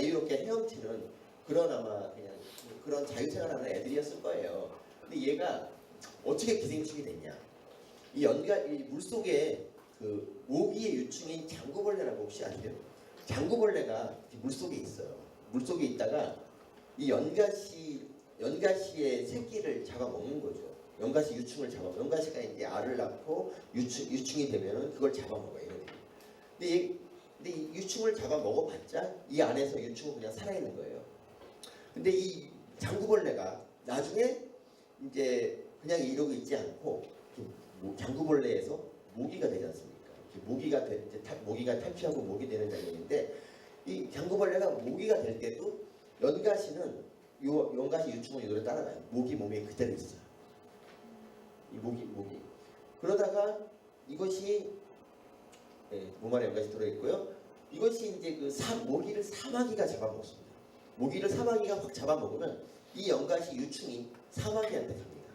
자유롭게 헤엄치는 그런 아마 그냥 그런 자유생활하는 애들이었을 거예요. 근데 얘가 어떻게 기생충이 됐냐? 이 물속에 그 모기의 유충인 장구벌레라고 혹시 아세요? 장구벌레가 물속에 있어요. 물속에 있다가 이 연가시의 새끼를 잡아먹는 거죠. 연가시 유충을 연가시가 이제 알을 낳고 유충이 되면은 그걸 잡아먹어요. 얘네들이. 근데 이 유충을 잡아먹어봤자 이 안에서 유충은 그냥 살아있는 거예요. 근데 이 장구벌레가 나중에 이제 그냥 이러고 있지 않고 장구벌레에서 모기가 되지 않습니까? 모기가 탈피하고 모기 되는 장면인데 이 장구벌레가 모기가 될 때도 연가시는 연가시 유충은 이거를 따라가요. 모기 몸에 그대로 있어요. 이 모기. 그러다가 이것이 몸 안에 연가시 들어있고요. 이것이 이제 모기를 사마귀가 잡아먹습니다. 모기를 사마귀가 확 잡아먹으면 이 연가시 유충이 사마귀한테 갑니다.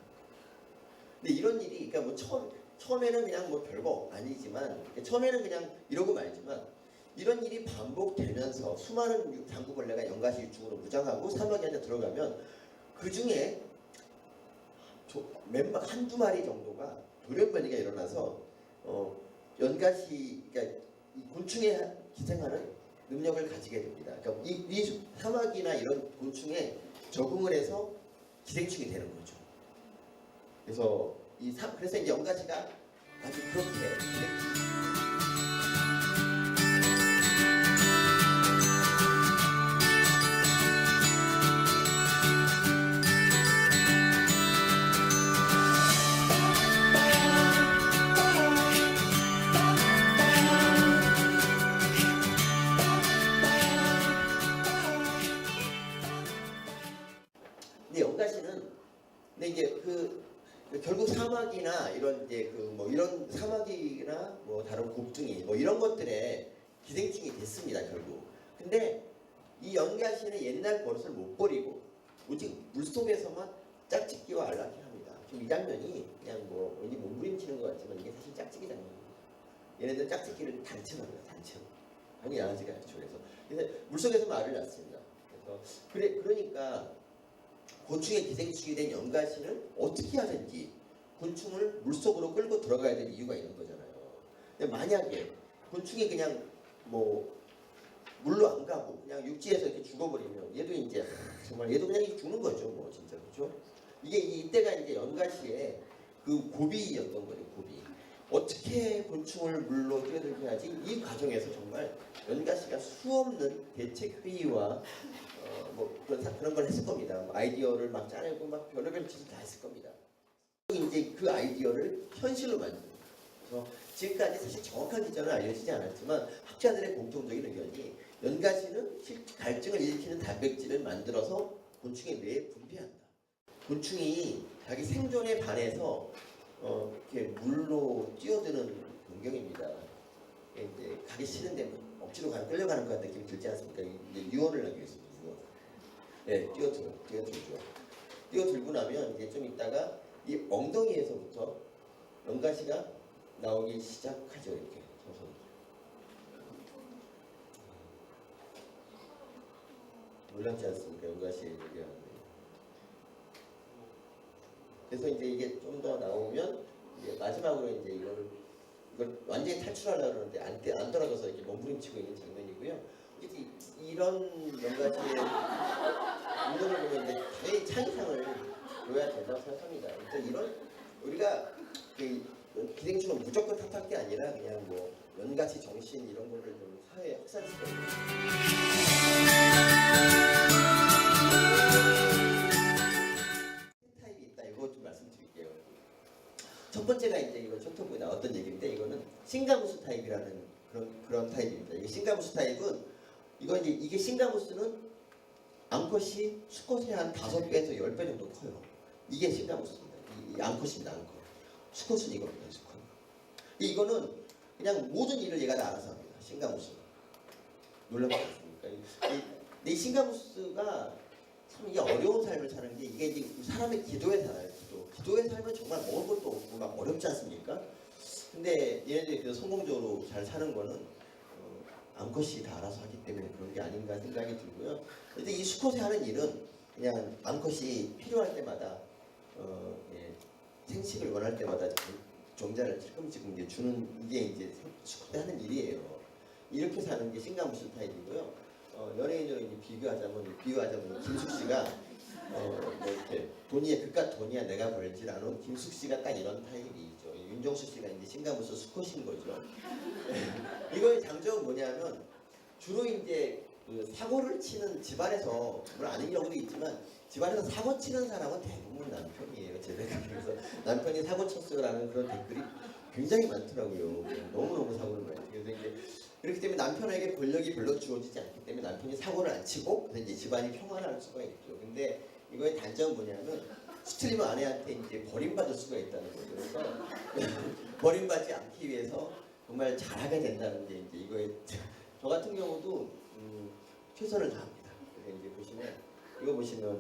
근데 이런 일이 그러니까 뭐 처음에는 그냥 뭐 별거 아니지만 처음에는 그냥 이러고 말지만 이런 일이 반복되면서 수많은 장구벌레가 연가시 유충으로 무장하고 사마귀한테 들어가면 그 중에 한두 마리 정도가 돌연변이가 일어나서 연가시 그러니까 이 곤충에 기생하는 능력을 가지게 됩니다. 그러니까 이 사마귀나 이런 곤충에 적응을 해서 기생충이 되는 거죠. 그래서 그래서 이제 연가시가 아주 그렇게 기생충. 근데 이제 결국 사마귀나 이런 이제 이런 사마귀나 뭐 다른 곱등이 뭐 이런 것들에 기생충이 됐습니다 결국. 근데 이 연가시는 옛날 버릇을 못 버리고 오직 물속에서만 짝짓기와 알라키 합니다. 지금 이 장면이 그냥 뭐 왠지 몸부림치는 것 같지만 이게 사실 짝짓기 장면입니다. 얘네들 짝짓기를 단체합니다. 단체. 아니 양아지가 그렇죠. 그래서 물속에서만 알을 낳습니다. 그러니까 곤충의 기생충이 된 연가시는 어떻게 하든지 곤충을 물속으로 끌고 들어가야 될 이유가 있는 거잖아요. 근데 만약에 곤충이 그냥 뭐 물로 안 가고 그냥 육지에서 이렇게 죽어버리면 얘도 이제 정말 얘도 그냥 죽는 거죠. 뭐 진짜 그렇죠. 이때가 이제 연가시의 그 고비였던 거예요. 고비. 어떻게 곤충을 물로 뛰어들게 하지? 이 과정에서 정말 연가시가 수없는 대책 회의와 뭐 그런 걸 했을 겁니다. 아이디어를 막 짜내고 막 별의별 짓을 다 했을 겁니다. 이제 그 아이디어를 현실로 만듭니다. 그래서 지금까지 사실 정확한 기전은 알려지지 않았지만 학자들의 공통적인 의견이 연가시는 갈증을 일으키는 단백질을 만들어서 곤충의 뇌에 분비한다. 곤충이 자기 생존에 반해서 이렇게 물로 뛰어드는 광경입니다. 이제 가기 싫은데 억지로 끌려가는 것 같은 느낌이 들지 않습니까? 이제 유언을 하기 위해서. 네, 뛰어들죠. 뛰어들고 나면 이제 좀 있다가 이 엉덩이에서부터 연가시가 나오기 시작하죠. 이렇게 서서히. 놀랍지 않습니까? 연가시의 얘기하는. 그래서 이제 이게 좀 더 나오면 이제 마지막으로 이제 이걸 완전히 탈출하려고 그러는데 안 떨어져서 이렇게 몸부림치고 있는 장면이고요. 이런 연가시의 운동을 보면 이제 당연히 창의상을 줘야 된다고 생각합니다. 그래서 이런 우리가 기생충은 무조건 탓할 게 아니라 그냥 뭐 연가시 정신 이런 거를 좀 사회에 확산시켜야 돼요. 타입이 있다. 이거 좀 말씀드릴게요. 첫 번째가 이제 이거 챕터부에 나왔던 얘기인데 이거는 싱가무스 타입이라는 그런 타입입니다. 이게 싱가무스 타입은 이게 싱가무스는 암컷이 수컷의 한 5배에서 10배 정도 커요. 이게 싱가무스입니다. 이 암컷입니다. 암컷. 수컷은 이겁니다. 수컷. 이거는 그냥 모든 일을 얘가 다 알아서 합니다. 싱가무스는. 놀랍지 않습니까? 이 싱가무스가 참 이게 어려운 삶을 사는 게 이게 이제 사람의 기도에 살아요. 기도에 살면 정말 먹을 것도 없고 막 어렵지 않습니까? 근데 얘네들이 그래서 성공적으로 잘 사는 거는 암컷 암컷이 다 알아서 하기 때문에 그런 게 아닌가 생각이 들고요. 근데 이 수컷이 하는 일은 그냥 암컷이 필요할 때마다 예, 생식을 원할 때마다 종자를 조금씩 이제 주는 이게 이제 수컷이 하는 일이에요. 이렇게 사는 게 싱가무스 타입이고요. 연예인으로 이제 비교하자면 김숙 씨가 뭐 이렇게 돈이야 그깟 돈이야 내가 벌지 않은 김숙 씨가 딱 이런 타입이죠. 윤정수 씨가 이제 싱가무스 수컷인 거죠. 이거의 장점은 뭐냐면 주로 이제 그 사고를 치는 집안에서 물론 아닌 경우도 있지만 집안에서 사고 치는 사람은 대부분 남편이에요. 제 생각에서 남편이 사고 쳤어요라는 그런 댓글이 굉장히 많더라고요. 너무너무 사고를 많이 해요. 그래서 이제 그렇기 때문에 남편에게 권력이 별로 주어지지 않기 때문에 남편이 사고를 안 치고 그래서 이제 집안이 평안할 수가 있죠. 근데 이거의 단점은 뭐냐면 스트리머 아내한테 이제 버림받을 수가 있다는 거죠. 그래서 버림받지 않기 위해서 정말 잘하게 된다는 게 이제 이거의 저 같은 경우도 최선을 다합니다. 그래서 이제 이거 보시면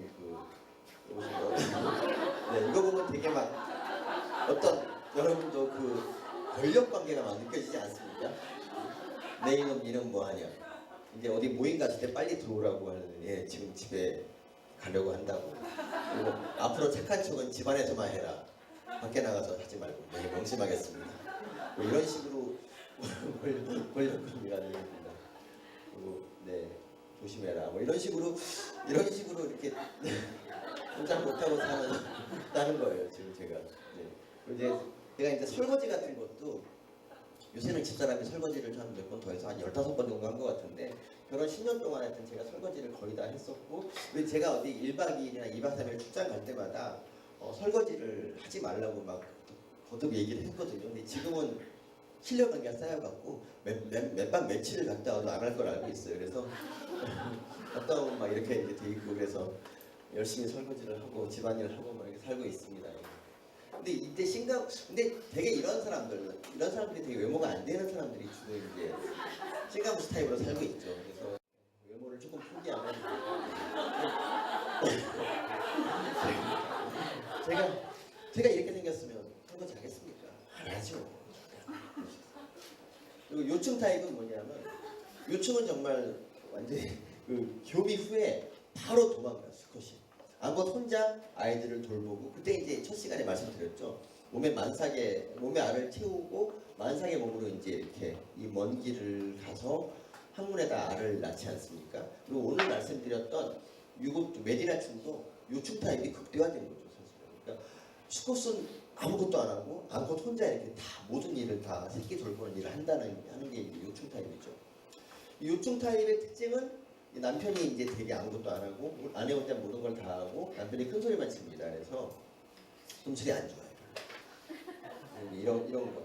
네, 이거 보면 되게 막 어떤 여러분도 그 권력 관계가 막 느껴지지 않습니까? 내 이놈 니는 뭐하냐? 이제 어디 모임 갔을 때 빨리 들어오라고 하는 예, 지금 집에 가려고 한다고. 그리고 앞으로 착한 척은 집안에서만 해라. 밖에 나가서 하지 말고 되게 명심하겠습니다. 뭐 이런 식으로 권력 관계가 되겠습니다. 그리고 네 조심해라. 뭐 이런 식으로 이렇게 꼼짝 못하고 사는 거예요. 지금 제가. 네. 제가 이제 설거지 같은 것도 요새는 집사람이 설거지를 한 몇 번 더 해서 한 15번 정도 한 것 같은데 결혼 10년 동안 하여튼 제가 설거지를 거의 다 했었고 제가 어디 1박 2일이나 2박 3일 출장 갈 때마다 설거지를 하지 말라고 막 거듭 얘기를 했거든요. 근데 지금은 실력 관계가 쌓여갖고 몇 박 며칠을 갔다 와도 안 할 걸 알고 있어요. 그래서 갔다 오면 막 이렇게 이제 돼 있고 그래서 열심히 설거지를 하고 집안일을 하고 막 이렇게 살고 있습니다. 근데 근데 되게 이런 사람들이 되게 외모가 안 되는 사람들이 주로 이제 싱가무스 타입으로 살고 있죠. 그래서 외모를 조금 포기하면 제가 이렇게 생겼으면 설거지 하겠습니까? 안 하죠. 그리고 요충 타입은 뭐냐면 요충은 정말 완전히 그 교미 후에 바로 도망가요. 수컷이. 암컷 혼자 아이들을 돌보고 그때 이제 첫 시간에 말씀드렸죠. 몸에 알을 채우고 만삭의 몸으로 이제 이렇게 이 먼 길을 가서 항문에다 알을 낳지 않습니까? 그리고 오늘 말씀드렸던 메디나충도 요충 타입이 극대화된 거죠. 사실은. 그러니까 수컷은 아무것도 안 하고 암컷 혼자 이렇게 다 모든 일을 다 새끼 돌보는 일을 하는 게 이제 요충 타입이죠. 이 요충 타입의 특징은 남편이 이제 되게 아무것도 안 하고 아내 혼자 모든 걸 다 하고 남편이 큰 소리만 칩니다. 그래서 숨소리 안 좋아요. 이런 거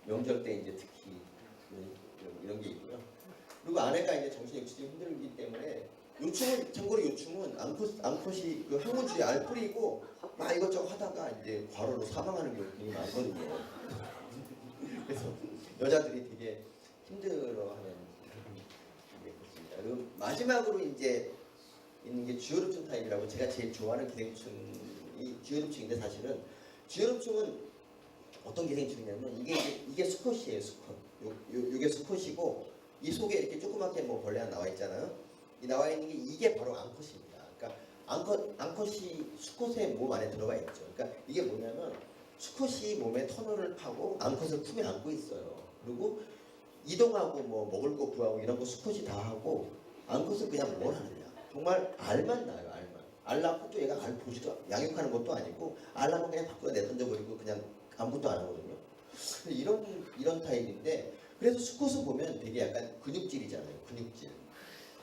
명절 때 이제 특히 이런 게 있고요. 그리고 아내가 이제 정신없이 힘들기 때문에 참고로 요충은 암컷이 그 항문 주위에 알 뿌리고 막 이것저것 하다가 이제 과로로 사망하는 경우가 많거든요. 그래서 여자들이 되게 힘들어하는. 그리고 마지막으로 이제 있는 게 주요롭충 타입이라고 제가 제일 좋아하는 기생충이 주요롭충인데 사실은 주요롭충은 어떤 기생충이냐면 이게 수컷이에요. 수컷. 요게 수컷이고 이 속에 이렇게 조그맣게 뭐 벌레가 나와 있잖아요. 이 나와 있는 게 이게 바로 암컷입니다. 그러니까 암컷이 수컷의 몸 안에 들어가 있죠. 그러니까 이게 뭐냐면 수컷이 몸에 터널을 파고 암컷을 품에 안고 있어요. 그리고 이동하고 뭐 먹을 거 구하고 이런 거 수컷이 다 하고 암컷은 그냥 뭘 하느냐 정말 알만 낳아요. 알 낳고 또 얘가 알 보지도 양육하는 것도 아니고 알 낳으면 그냥 밖으로 내던져버리고 그냥 아무것도 안 하거든요. 이런 타입인데 그래서 수컷을 보면 되게 약간 근육질이잖아요. 근육질.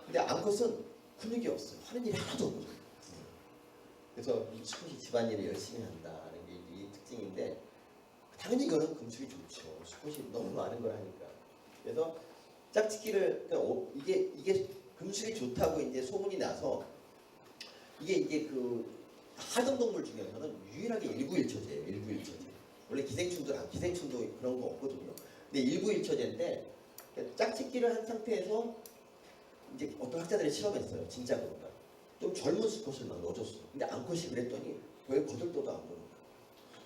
근데 암컷은 근육이 없어요. 하는 일이 하나도 없거든요. 그래서 이 수컷이 집안일을 열심히 한다는 게 이 특징인데 당연히 이거는 금술이 좋죠. 수컷이 너무 많은 걸 하니까. 그래서 짝짓기를 이게 금술이 좋다고 이제 소문이 나서 이게 그 하등동물 중에서는 유일하게 일부일처제예요. 일부일처제. 원래 기생충도 그런 거 없거든요. 근데 일부일처제인데 짝짓기를 한 상태에서 이제 어떤 학자들이 실험했어요. 진짜 그런가. 좀 젊은 수컷을 막 넣어줬어. 근데 암컷이 그랬더니 왜 거들떠도 안 보는 거야.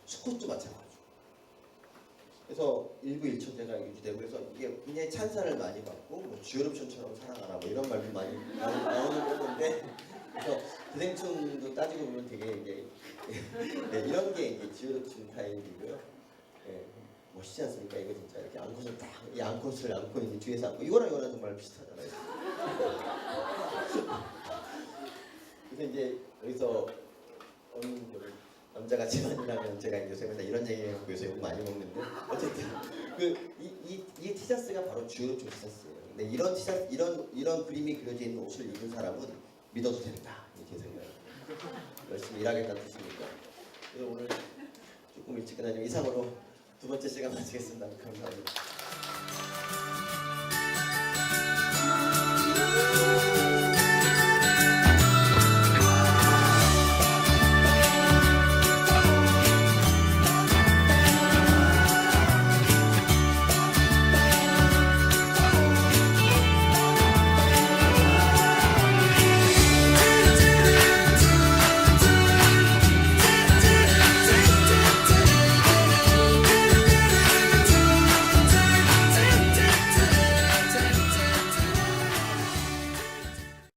수컷도 마찬가지고. 그래서 일부일처제가 유지되고 그래서 이게 굉장히 찬사를 많이 받고 뭐 주여름촌처럼 사랑하라 뭐 이런 말도 많이 나오는 건데 그래서 기생충도 따지고 보면 되게 이게 네, 이런 게 이제 주여름촌 타입이고요. 네, 멋있지 않습니까? 이거 진짜 이렇게 앙컷을 딱 이 앙컷을 안고 있는 뒤에서 안고 이거랑 정말 비슷하잖아요. 그래서 이제 여기서 어느 남자가 집안이라면 제가 이제 요새 맨날 이런 얘기하고 요새 욕 많이 먹는데 어쨌든 이 티셔츠가 바로 주요총 티셔츠예요. 근데 이런 티셔츠 이런 그림이 그려져 있는 옷을 입은 사람은 믿어도 된다. 이게 제 생각. 열심히 일하겠다는 뜻입니다. 그래서 오늘 조금 일찍 끝나지만 이상으로 두 번째 시간 마치겠습니다. 감사합니다.